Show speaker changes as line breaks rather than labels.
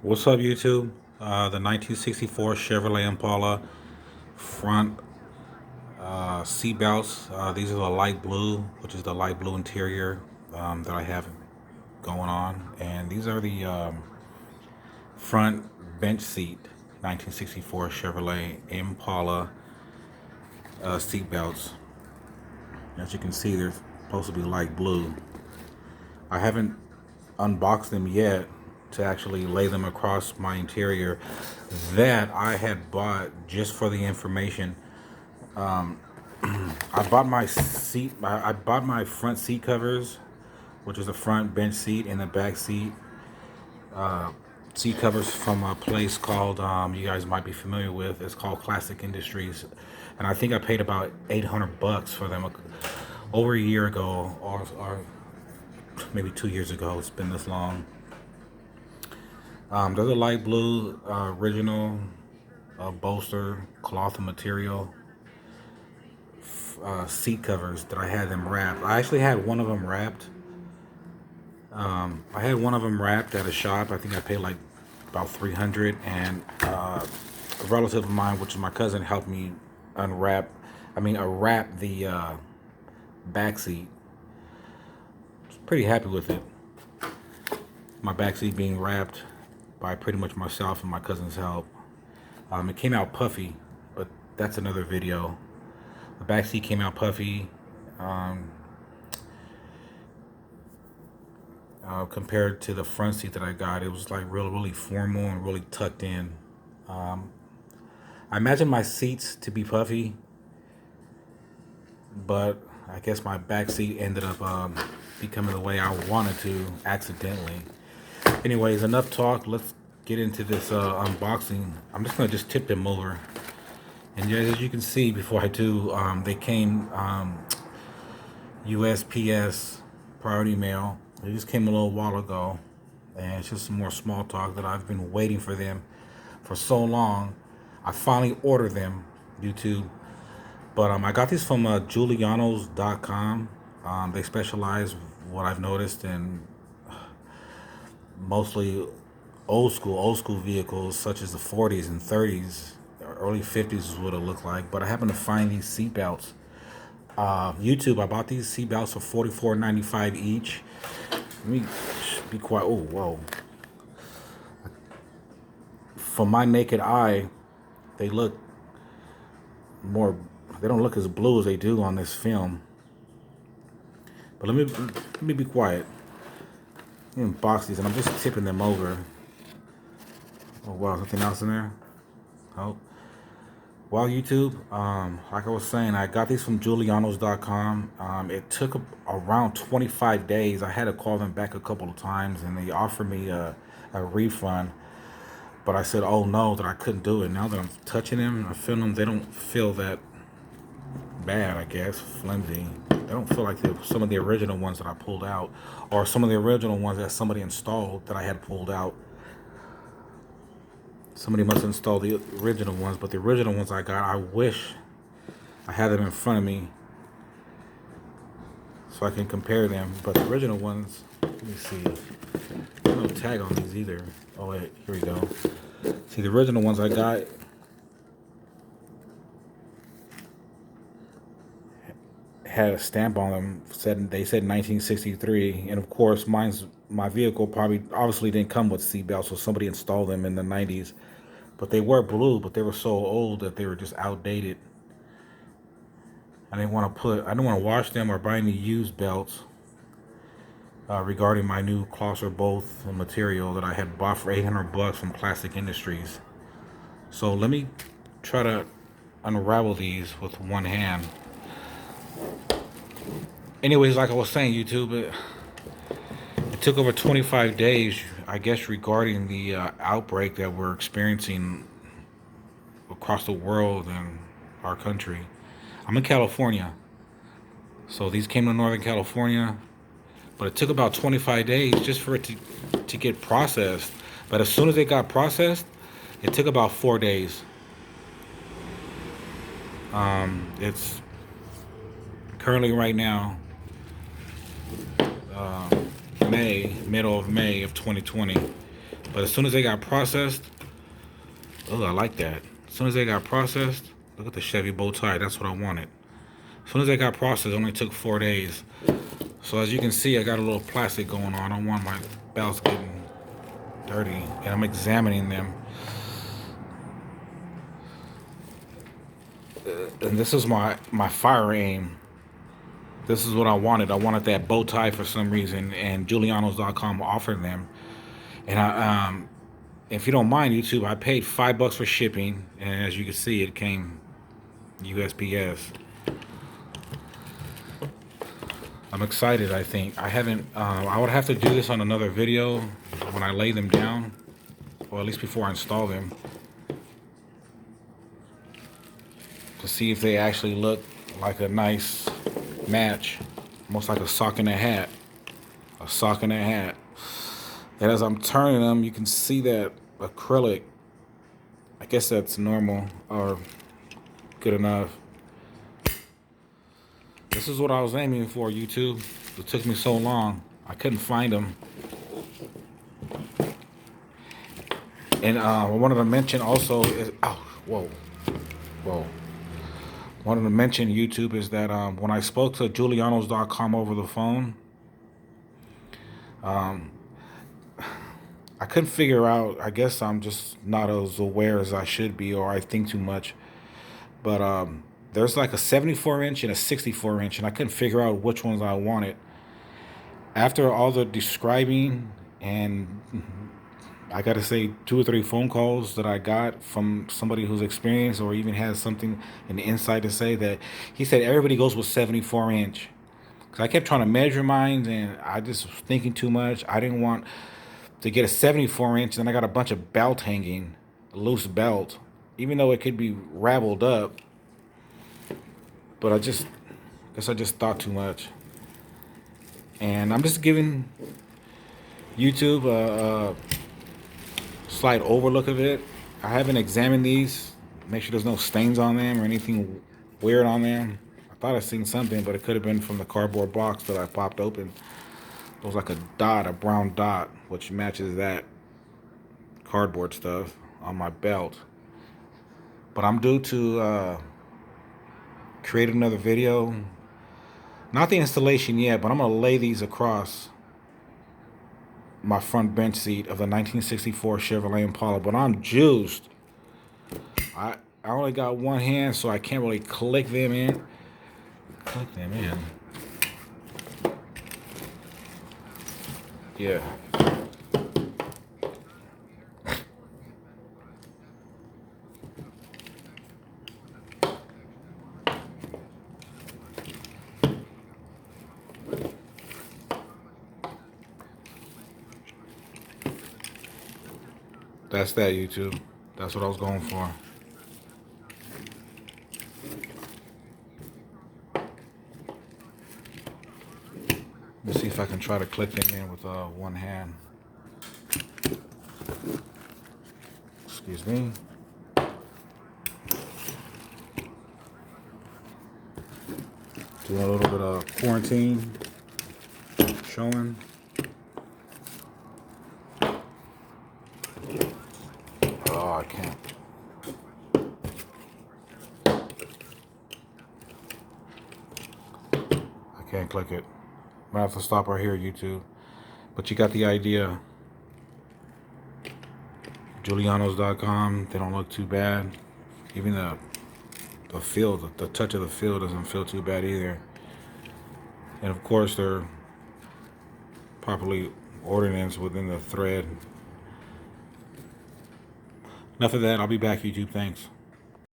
What's up, YouTube? The 1964 Chevrolet Impala front seat belts. These are the light blue, which is the light blue interior that I have going on. And these are the front bench seat 1964 Chevrolet Impala seat belts. As you can see, they're supposed to be light blue. I haven't unboxed them yet to actually lay them across my interior that I had bought just for the information. I bought my seat. I bought my front seat covers, which is the front bench seat and the back seat covers from a place called you guys might be familiar with. It's called Classic Industries, and I think I paid about $800 for them over a year ago, or maybe 2 years ago. It's been this long. They're the light blue original bolster cloth material seat covers that I had them wrapped. I actually had one of them wrapped. I had one of them wrapped at a shop. I think I paid like about 300, and a relative of mine, which is my cousin, helped me wrap the back seat. Pretty happy with it. My back seat being wrapped by pretty much myself and my cousin's help. It came out puffy, but that's another video. The back seat came out puffy compared to the front seat that I got. It was like really formal and really tucked in. I imagine my seats to be puffy, but I guess my back seat ended up becoming the way I wanted to accidentally. Anyways, enough talk. Let's get into this unboxing. I'm just gonna tip them over. And as you can see, before I do, they came USPS priority mail. They just came a little while ago, and it's just some more small talk that I've been waiting for them for so long. I finally ordered them, YouTube. But I got these from Julianos.com. They specialize, what I've noticed, in mostly old school vehicles, such as the 40s and 30s. Early 50s is what it looked like. But I happened to find these seat belts. YouTube, I bought these seat belts for $44.95 each. Let me be quiet. Oh, whoa. From my naked eye, they look more, they don't look as blue as they do on this film. But let me be quiet. Let me unbox these, and I'm just tipping them over. Oh wow, something else in there? Oh. Well, YouTube, like I was saying, I got these from Julianos.com. It took around 25 days. I had to call them back a couple of times, and they offered me a refund. But I said, oh no, that I couldn't do it. Now that I'm touching them, I feel them, they don't feel that bad, I guess, flimsy. They don't feel like some of the original ones that I pulled out, or some of the original ones that somebody installed that I had pulled out. Somebody must install the original ones, but the original ones I got, I wish I had them in front of me so I can compare them. But the original ones, let me see. There's no tag on these either. Oh wait, here we go. See, the original ones I got had a stamp on them. They said 1963, and of course, my vehicle obviously didn't come with seatbelts, so somebody installed them in the 90s. But they were blue, but they were so old that they were just outdated. I didn't want to wash them or buy any used belts regarding my new cloth or both material that I had bought for $800 from Classic Industries. So let me try to unravel these with one hand. Anyways, like I was saying, YouTube, it took over 25 days, I guess, regarding the outbreak that we're experiencing across the world and our country. I'm in California, so these came to Northern California, but it took about 25 days just for it to get processed. But as soon as it got processed, it took about 4 days. It's currently right now middle of May of 2020. But as soon as they got processed, oh, I like that. As soon as they got processed, look at the Chevy bow tie. That's what I wanted. As soon as they got processed, it only took 4 days. So as you can see, I got a little plastic going on. I don't want my belts getting dirty, and I'm examining them. And this is my fire aim. This is what I wanted. I wanted that bow tie for some reason, and Julianos.com offered them. And if you don't mind, YouTube, I paid $5 for shipping, and as you can see, it came USPS. I'm excited. I think I haven't. I would have to do this on another video when I lay them down, or at least before I install them, to see if they actually look like a nice match, almost like a sock and a hat. A sock and a hat. And as I'm turning them, you can see that acrylic. I guess that's normal or good enough. This is what I was aiming for, YouTube. It took me so long. I couldn't find them. And I wanted to mention also is, oh, whoa. Wanted to mention, YouTube, is that when I spoke to Julianos.com over the phone, I couldn't figure out. I guess I'm just not as aware as I should be, or I think too much. But there's like a 74-inch and a 64-inch, and I couldn't figure out which ones I wanted. After all the describing, and I got to say 2 or 3 phone calls that I got from somebody who's experienced or even has something in the inside to say, that he said everybody goes with 74-inch. Because I kept trying to measure mine, and I just was thinking too much. I didn't want to get a 74-inch, and I got a bunch of belt hanging, a loose belt, even though it could be raveled up. But I guess I just thought too much. And I'm just giving YouTube a slight overlook of it. I haven't examined these, make sure there's no stains on them or anything weird on them. I thought I seen something, but it could have been from the cardboard box that I popped open. It was like a dot, a brown dot, which matches that cardboard stuff on my belt. But I'm due to create another video. Not the installation yet, but I'm going to lay these across my front bench seat of the 1964 Chevrolet Impala. But I'm juiced. I only got one hand, so I can't really click them in. Yeah. That's that, YouTube. That's what I was going for. Let's see if I can try to click them in with one hand. Excuse me. Doing a little bit of quarantine showing. Oh, I can't. I can't click it. I'm gonna have to stop right here, YouTube. But you got the idea. Julianos.com, they don't look too bad. Even the feel, the touch of the feel doesn't feel too bad either. And of course, they're properly ordnance within the thread. Enough of that. I'll be back, YouTube. Thanks.